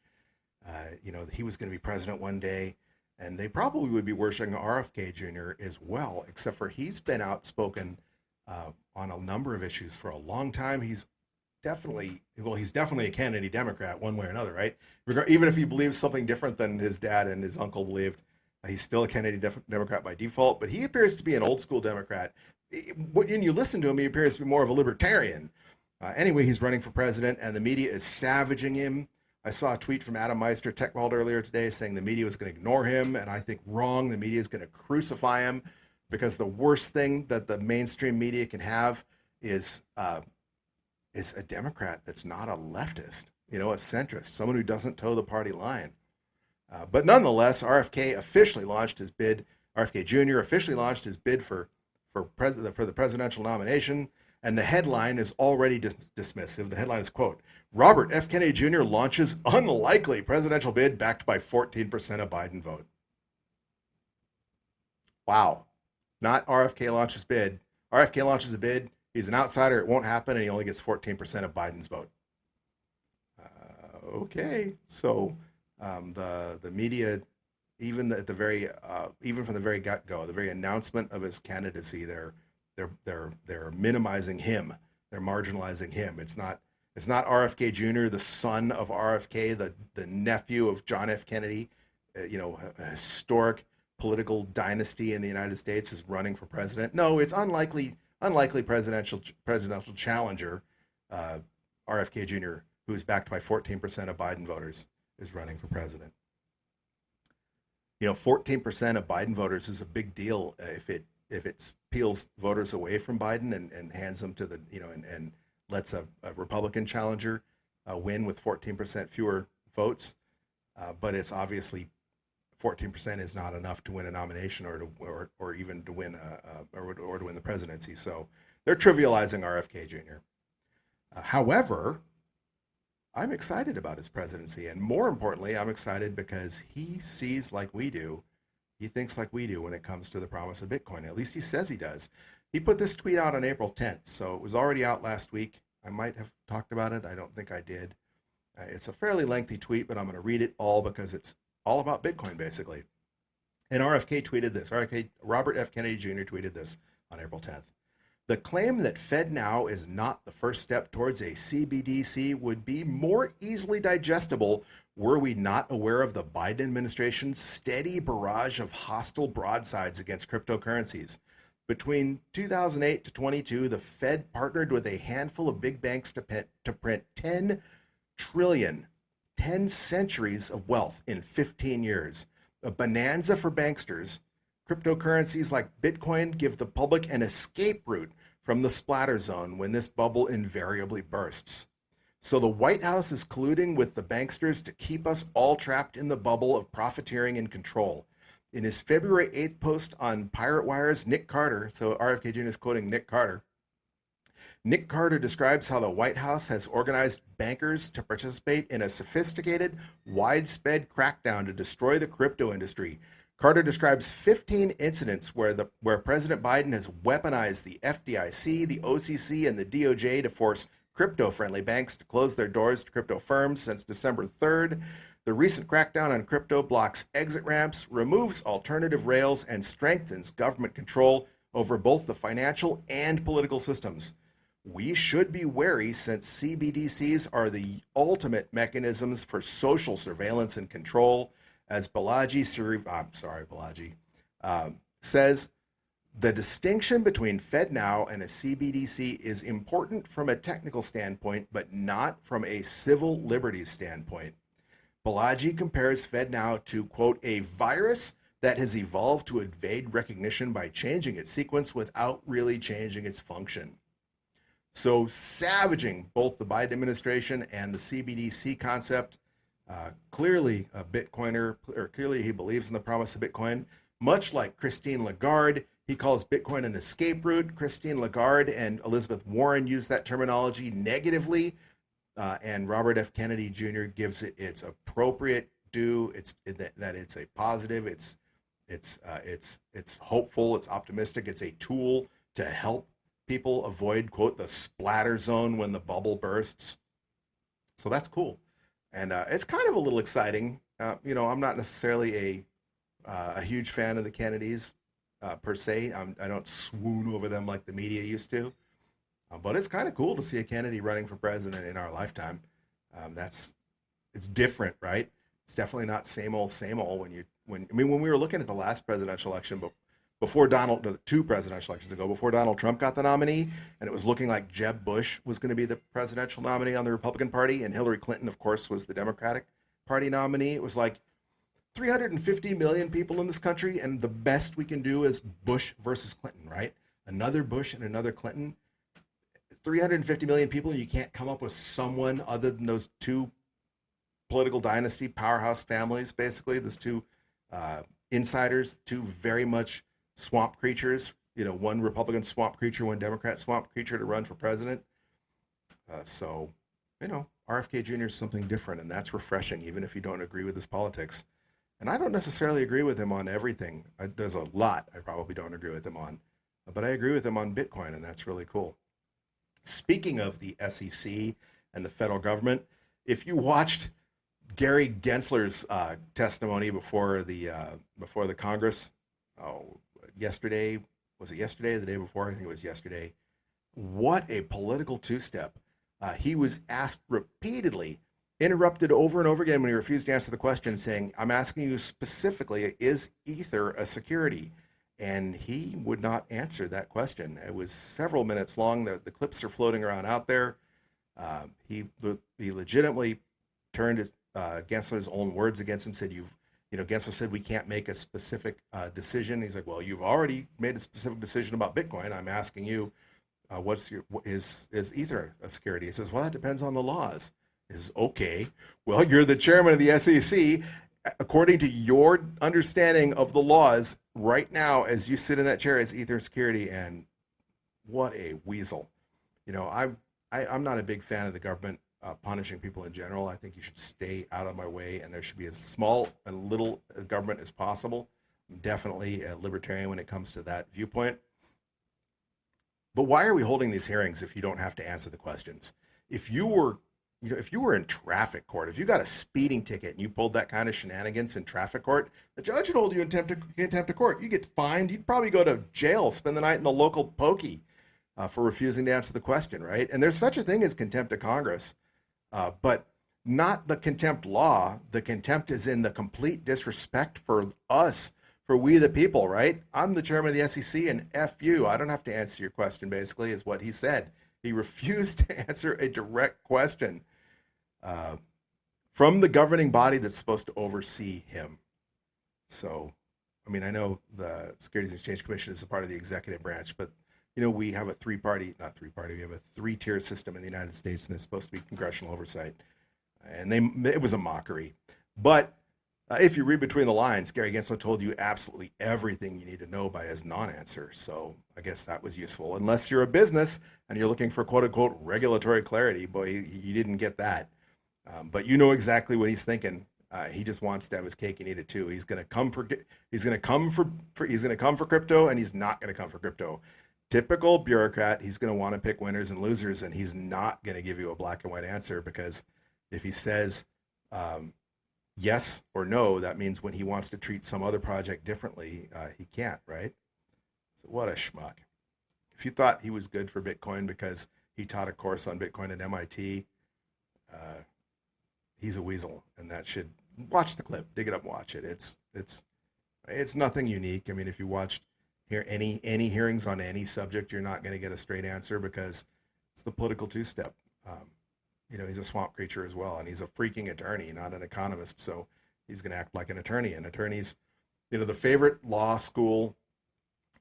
He was going to be president one day, and they probably would be worshiping RFK Jr. as well, except for he's been outspoken on a number of issues for a long time. He's definitely a Kennedy Democrat one way or another, right? Even if he believes something different than his dad and his uncle believed, he's still a Kennedy Democrat by default, but he appears to be an old school Democrat. When you listen to him, he appears to be more of a libertarian. Anyway, he's running for president, and the media is savaging him. I saw a tweet from Adam Meister, TechWald, earlier today saying the media was going to ignore him, and I think wrong. The media is going to crucify him, because the worst thing that the mainstream media can have is a Democrat that's not a leftist, a centrist, someone who doesn't toe the party line. But nonetheless, RFK Jr. officially launched his bid for the presidential nomination, and the headline is already dismissive. The headline is, quote, Robert F. Kennedy Jr. launches unlikely presidential bid backed by 14% of Biden vote. Wow. Not RFK launches bid. RFK launches a bid. He's an outsider. It won't happen, and he only gets 14% of Biden's vote. Okay. So the media, even from the very get-go, the very announcement of his candidacy, they're minimizing him. They're marginalizing him. It's not RFK Jr., the son of RFK, the nephew of John F. Kennedy, a historic political dynasty in the United States, is running for president. No, it's unlikely presidential challenger, RFK Jr., who is backed by 14% of Biden voters, is running for president. 14% of Biden voters is a big deal if it peels voters away from Biden and hands them to and lets a Republican challenger win with 14% fewer votes. But it's obviously 14% is not enough to win a nomination or even to win or to win the presidency. So they're trivializing RFK Jr. However, I'm excited about his presidency, and more importantly, I'm excited because he sees like we do. He thinks like we do when it comes to the promise of Bitcoin. At least he says he does. He put this tweet out on April 10th, so it was already out last week. I might have talked about it. I don't think I did. It's a fairly lengthy tweet, but I'm going to read it all because it's all about Bitcoin, basically. And RFK tweeted this. Robert F. Kennedy Jr. tweeted this on April 10th. The claim that FedNow is not the first step towards a CBDC would be more easily digestible were we not aware of the Biden administration's steady barrage of hostile broadsides against cryptocurrencies. Between 2008 to 22, the Fed partnered with a handful of big banks to print 10 trillion, 10 centuries of wealth in 15 years. A bonanza for banksters. Cryptocurrencies like Bitcoin give the public an escape route from the splatter zone when this bubble invariably bursts. So the White House is colluding with the banksters to keep us all trapped in the bubble of profiteering and control. In his February 8th post on Pirate Wire's Nick Carter, so RFK Jr. is quoting Nick Carter, Nick Carter describes how the White House has organized bankers to participate in a sophisticated, widespread crackdown to destroy the crypto industry. Carter describes 15 incidents where President Biden has weaponized the FDIC, the OCC, and the DOJ to force crypto-friendly banks to close their doors to crypto firms since December 3rd. The recent crackdown on crypto blocks exit ramps, removes alternative rails, and strengthens government control over both the financial and political systems. We should be wary since CBDCs are the ultimate mechanisms for social surveillance and control. As Balaji says, the distinction between FedNow and a CBDC is important from a technical standpoint, but not from a civil liberties standpoint. Balaji compares FedNow to, quote, a virus that has evolved to evade recognition by changing its sequence without really changing its function. So savaging both the Biden administration and the CBDC concept. Clearly a Bitcoiner, or clearly he believes in the promise of Bitcoin. Much like Christine Lagarde, he calls Bitcoin an escape route. Christine Lagarde and Elizabeth Warren use that terminology negatively, and Robert F. Kennedy Jr. gives it its appropriate due. It's a positive. It's hopeful. It's optimistic. It's a tool to help people avoid, quote, the splatter zone when the bubble bursts. So that's cool. And it's kind of a little exciting. I'm not necessarily a huge fan of the Kennedys per se. I don't swoon over them like the media used to. But it's kind of cool to see a Kennedy running for president in our lifetime. It's different, right? It's definitely not same old, same old. When we were looking at the last presidential election, but before the two presidential elections ago, before Donald Trump got the nominee, and it was looking like Jeb Bush was going to be the presidential nominee on the Republican Party, and Hillary Clinton, of course, was the Democratic Party nominee. It was like 350 million people in this country, and the best we can do is Bush versus Clinton, right? Another Bush and another Clinton. 350 million people, and you can't come up with someone other than those two political dynasty powerhouse families, basically, those two insiders, two very much swamp creatures, one Republican swamp creature, one Democrat swamp creature to run for president. So, RFK Jr. is something different, and that's refreshing, even if you don't agree with his politics. And I don't necessarily agree with him on everything. There's a lot I probably don't agree with him on, but I agree with him on Bitcoin, and that's really cool. Speaking of the SEC and the federal government, if you watched Gary Gensler's testimony before the Congress, yesterday, was it yesterday or the day before? I think it was yesterday. What a political two-step. He was asked repeatedly, interrupted over and over again when he refused to answer the question, saying, I'm asking you specifically, is Ether a security? And he would not answer that question. It was several minutes long. The clips are floating around out there. He legitimately turned Gensler's own words against him, said, Gensler said we can't make a specific decision. He's like, well, you've already made a specific decision about Bitcoin. I'm asking you, is Ether a security? He says, well, that depends on the laws. He says, okay, well, you're the chairman of the SEC. According to your understanding of the laws right now, as you sit in that chair, is Ether security? And what a weasel. I'm not a big fan of the government punishing people in general. I think you should stay out of my way, and there should be as small and little government as possible. I'm definitely a libertarian when it comes to that viewpoint. But why are we holding these hearings if you don't have to answer the questions? If you were in traffic court, if you got a speeding ticket and you pulled that kind of shenanigans in traffic court, the judge would hold you in contempt of court. You get fined. You'd probably go to jail, spend the night in the local pokey for refusing to answer the question, right? And there's such a thing as contempt of Congress, but not the contempt law. The contempt is in the complete disrespect for us, for we the people, right? I'm the chairman of the SEC, and F you. I don't have to answer your question, basically, is what he said. He refused to answer a direct question from the governing body that's supposed to oversee him. So, I know the Securities and Exchange Commission is a part of the executive branch, but, we have a we have a three-tier system in the United States, and it's supposed to be congressional oversight. And it was a mockery. But if you read between the lines, Gary Gensler told you absolutely everything you need to know by his non-answer. So I guess that was useful. Unless you're a business and you're looking for quote-unquote regulatory clarity, boy, you didn't get that. But you know exactly what he's thinking. He just wants to have his cake and eat it too. He's going to come for crypto, and he's not going to come for crypto. Typical bureaucrat. He's going to want to pick winners and losers, and he's not going to give you a black and white answer, because if he says yes or no, that means when he wants to treat some other project differently, he can't, right? So what a schmuck. If you thought he was good for Bitcoin because he taught a course on Bitcoin at MIT, he's a weasel, and that should watch the clip, dig it up, watch it. It's nothing unique. If you watched any hearings on any subject, you're not going to get a straight answer, because it's the political two-step. He's a swamp creature as well, and he's a freaking attorney, not an economist. So he's going to act like an attorney. And attorneys, the favorite law school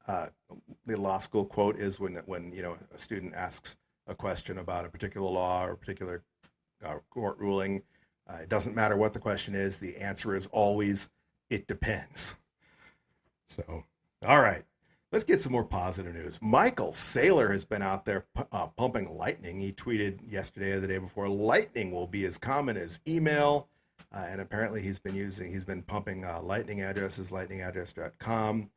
quote is when a student asks a question about a particular law or a particular court ruling. It doesn't matter what the question is. The answer is always, it depends. So, all right. Let's get some more positive news. Michael Saylor has been out there pumping Lightning. He tweeted yesterday or the day before, Lightning will be as common as email. And apparently he's been pumping Lightning addresses, lightningaddress.com.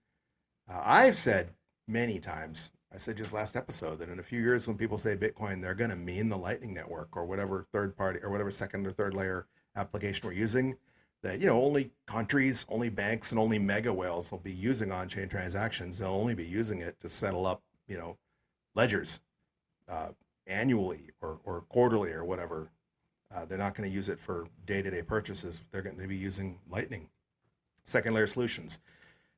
I've said many times, I said just last episode, that in a few years when people say Bitcoin, they're going to mean the Lightning Network or whatever third party or whatever second or third layer application we're using, that, you know, only countries, only banks, and only mega whales will be using on-chain transactions. They'll only be using it to settle up, you know, ledgers annually or quarterly or whatever. They're not going to use it for day-to-day purchases. They're going to be using Lightning, second layer solutions.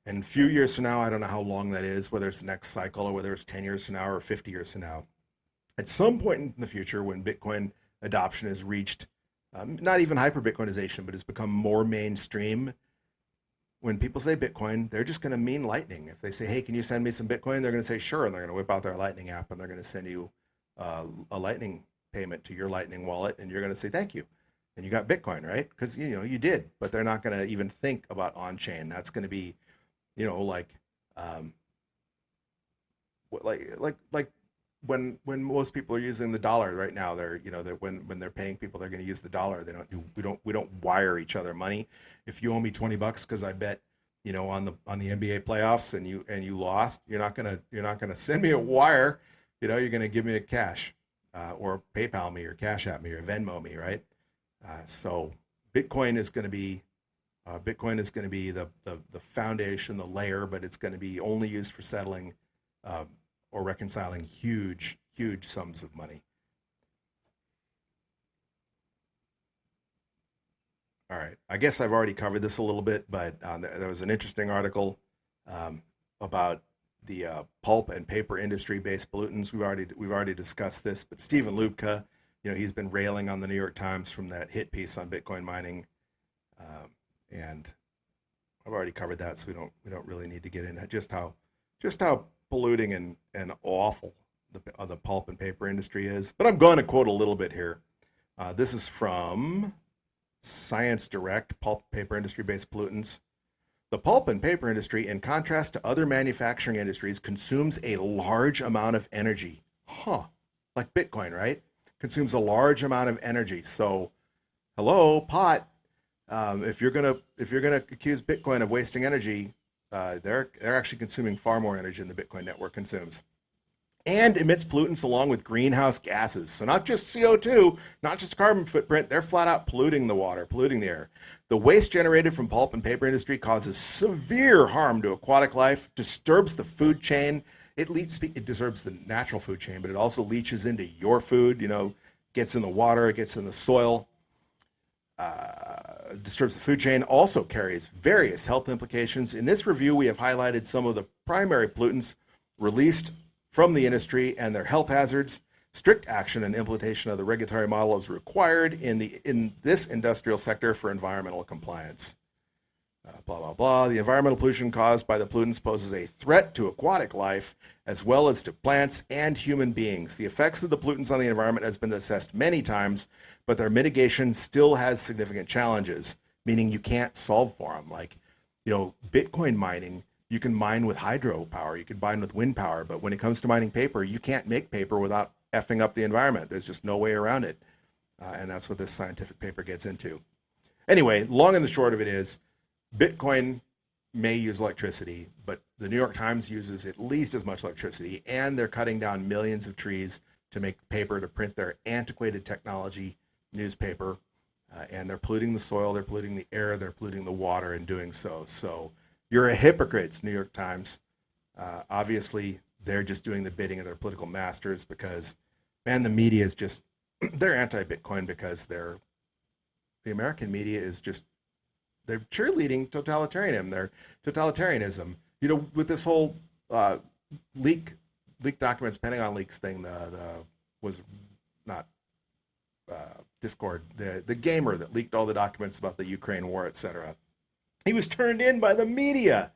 And a few years from now, I don't know how long that is, whether it's the next cycle or whether it's 10 years from now or 50 years from now. At some point in the future, when Bitcoin adoption has reached not even hyper-Bitcoinization, but has become more mainstream, when people say Bitcoin, they're just going to mean Lightning. If they say, hey, can you send me some Bitcoin? They're going to say, sure. And they're going to whip out their Lightning app and they're going to send you a Lightning payment to your Lightning wallet. And you're going to say, thank you. And you got Bitcoin, right? Because, you know, you did, but they're not going to even think about on-chain. That's going to be, you know, like when most people are using the dollar right now, they're, you know, when they're paying people, they're going to use the dollar. We don't wire each other money. If you owe me $20 because I bet, you know, on the NBA playoffs and you lost, you're not gonna send me a wire. You know, you're going to give me a cash or PayPal me or Cash App me or Venmo me, right? So Bitcoin is going to be the foundation, the layer, but it's going to be only used for settling or reconciling huge sums of money. All right, I guess I've already covered this a little bit, but there was an interesting article about the pulp and paper industry-based pollutants. We've already discussed this, but Stephen Lubka, you know, he's been railing on the New York Times from that hit piece on Bitcoin mining. And I've already covered that, so we don't really need to get into just how polluting and awful the pulp and paper industry is. But I'm going to quote a little bit here. This is from Science Direct, pulp paper industry-based pollutants. The pulp and paper industry, in contrast to other manufacturing industries, consumes a large amount of energy. Like Bitcoin, right? Consumes a large amount of energy. So, hello, pot. If you're gonna accuse Bitcoin of wasting energy, they're actually consuming far more energy than the Bitcoin network consumes, and emits pollutants along with greenhouse gases. So not just CO2, not just carbon footprint, they're flat out polluting the water, polluting the air. The waste generated from pulp and paper industry causes severe harm to aquatic life, disturbs the food chain. It disturbs the natural food chain, but it also leaches into your food. You know, gets in the water, it gets in the soil. Disturbs the food chain, also carries various health implications. In this review, we have highlighted some of the primary pollutants released from the industry and their health hazards. Strict action and implementation of the regulatory model is required in this industrial sector for environmental compliance. Blah, blah, blah. The environmental pollution caused by the pollutants poses a threat to aquatic life as well as to plants and human beings. The effects of the pollutants on the environment has been assessed many times, but their mitigation still has significant challenges, meaning you can't solve for them. Like, you know, Bitcoin mining, you can mine with hydropower, you can mine with wind power, but when it comes to mining paper, you can't make paper without effing up the environment. There's just no way around it. And that's what this scientific paper gets into. Anyway, long and the short of it is, Bitcoin may use electricity, but the New York Times uses at least as much electricity, and they're cutting down millions of trees to make paper, to print their antiquated technology newspaper, and they're polluting the soil, they're polluting the air, they're polluting the water in doing so. So you're a hypocrite, New York Times. Obviously, they're just doing the bidding of their political masters because, man, the media is just, they're anti-Bitcoin because the American media is just, they're cheerleading totalitarianism. You know, with this whole leak documents, Pentagon leaks thing, was not Discord, the gamer that leaked all the documents about the Ukraine war, etc. He was turned in by the media.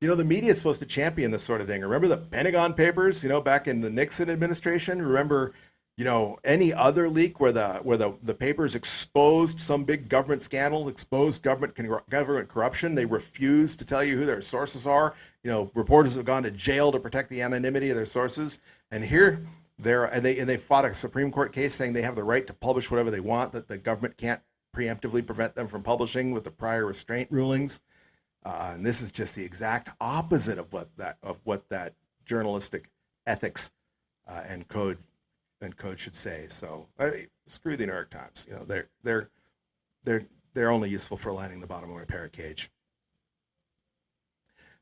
You know, the media is supposed to champion this sort of thing. Remember the Pentagon Papers, you know, back in the Nixon administration? Remember, you know, any other leak where the papers exposed some big government scandal, exposed government corruption? They refused to tell you who their sources are. You know, reporters have gone to jail to protect the anonymity of their sources. And here they fought a Supreme Court case saying they have the right to publish whatever they want, that the government can't preemptively prevent them from publishing with the prior restraint rulings. And this is just the exact opposite of what that journalistic ethics and code should say. So screw the New York Times. You know, they're only useful for lining the bottom of my parrot cage.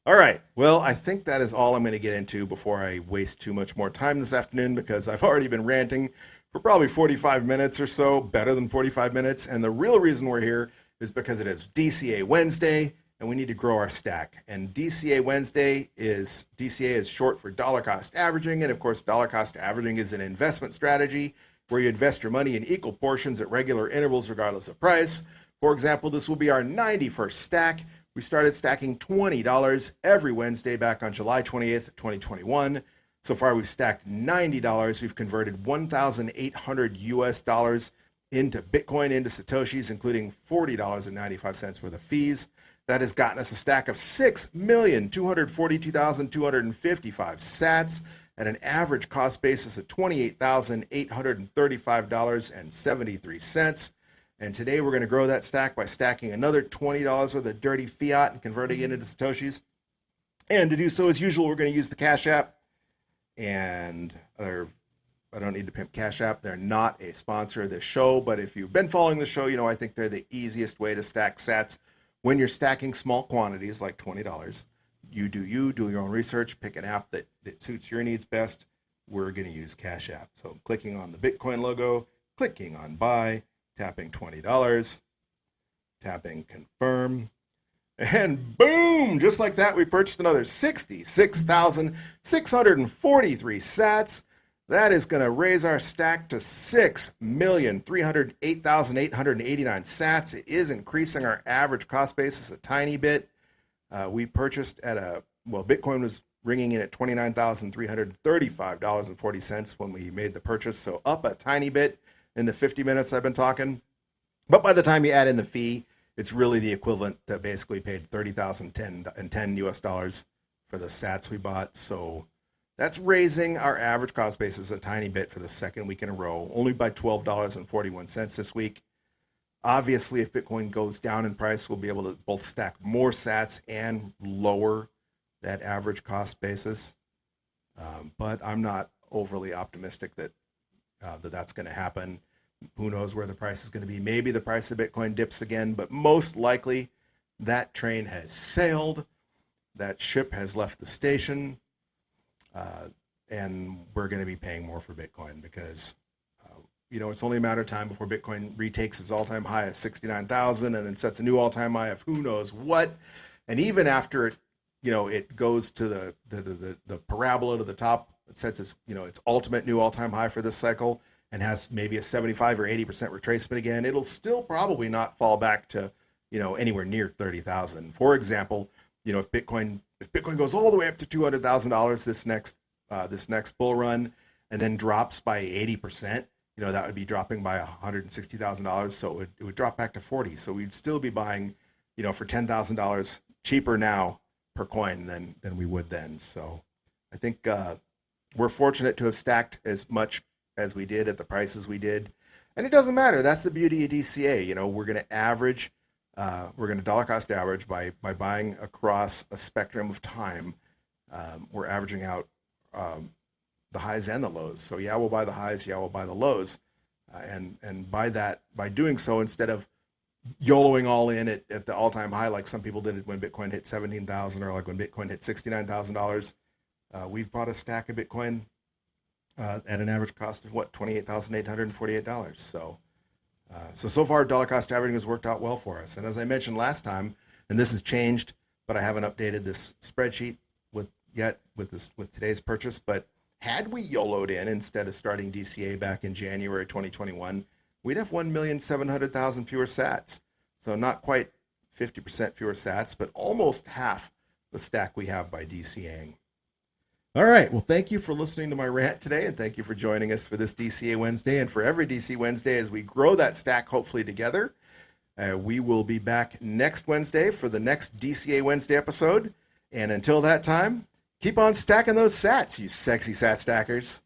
All right. Well, I think that is all I'm going to get into before I waste too much more time this afternoon, because I've already been ranting for probably 45 minutes or so, better than 45 minutes. And the real reason we're here is because it is DCA Wednesday and we need to grow our stack. And DCA is short for dollar cost averaging. And of course, dollar cost averaging is an investment strategy where you invest your money in equal portions at regular intervals regardless of price. For example, this will be our 91st stack. We started stacking $20 every Wednesday back on July 28th, 2021. So far, we've stacked $90. We've converted 1,800 US dollars into Bitcoin, into Satoshis, including $40.95 worth of fees. That has gotten us a stack of 6,242,255 sats at an average cost basis of $28,835.73. And today we're going to grow that stack by stacking another $20 worth of dirty fiat and converting it into Satoshis. And to do so, as usual, we're going to use the Cash App. And I don't need to pimp Cash App. They're not a sponsor of this show. But if you've been following the show, you know I think they're the easiest way to stack sats. When you're stacking small quantities like $20, you do your own research, pick an app that suits your needs best. We're going to use Cash App. So clicking on the Bitcoin logo, clicking on buy, tapping $20, tapping confirm, and boom, just like that, we purchased another 66,643 sats. That is going to raise our stack to 6,308,889 sats. It is increasing our average cost basis a tiny bit. We purchased Bitcoin was ringing in at $29,335.40 when we made the purchase, so up a tiny bit in the 50 minutes I've been talking. But by the time you add in the fee, it's really the equivalent that basically paid $30,010 US dollars for the sats we bought. So that's raising our average cost basis a tiny bit for the second week in a row, only by $12.41 this week. Obviously, if Bitcoin goes down in price, we'll be able to both stack more sats and lower that average cost basis. But I'm not overly optimistic that that's going to happen. Who knows where the price is going to be? Maybe the price of Bitcoin dips again, but most likely that train has sailed. That ship has left the station, and we're going to be paying more for Bitcoin because, it's only a matter of time before Bitcoin retakes its all-time high of 69,000 and then sets a new all-time high of who knows what. And even after it, it goes to the parabola to the top, it sets its ultimate new all-time high for this cycle and has maybe a 75 or 80% retracement again, it'll still probably not fall back to, anywhere near 30,000. For example, if Bitcoin goes all the way up to $200,000 this next bull run and then drops by 80%, that would be dropping by $160,000. So it would drop back to 40. So we'd still be buying, for $10,000 cheaper now per coin than we would then. So I think we're fortunate to have stacked as much as we did at the prices we did. And it doesn't matter. That's the beauty of DCA. We're going to average, we're going to dollar cost average by buying across a spectrum of time. We're averaging out the highs and the lows. So yeah, we'll buy the highs, yeah, we'll buy the lows. And by doing so, instead of YOLOing all in at the all-time high like some people did when Bitcoin hit 17,000 or like when Bitcoin hit $69,000, we've bought a stack of Bitcoin at an average cost of $28,848. So far, dollar cost averaging has worked out well for us. And as I mentioned last time, and this has changed, but I haven't updated this spreadsheet with today's purchase. But had we YOLO'd in instead of starting DCA back in January 2021, we'd have 1,700,000 fewer sats. So not quite 50% fewer sats, but almost half the stack we have by DCAing. All right. Well, thank you for listening to my rant today, and thank you for joining us for this DCA Wednesday and for every DC Wednesday as we grow that stack, hopefully together. We will be back next Wednesday for the next DCA Wednesday episode. And until that time, keep on stacking those sats, you sexy sat stackers.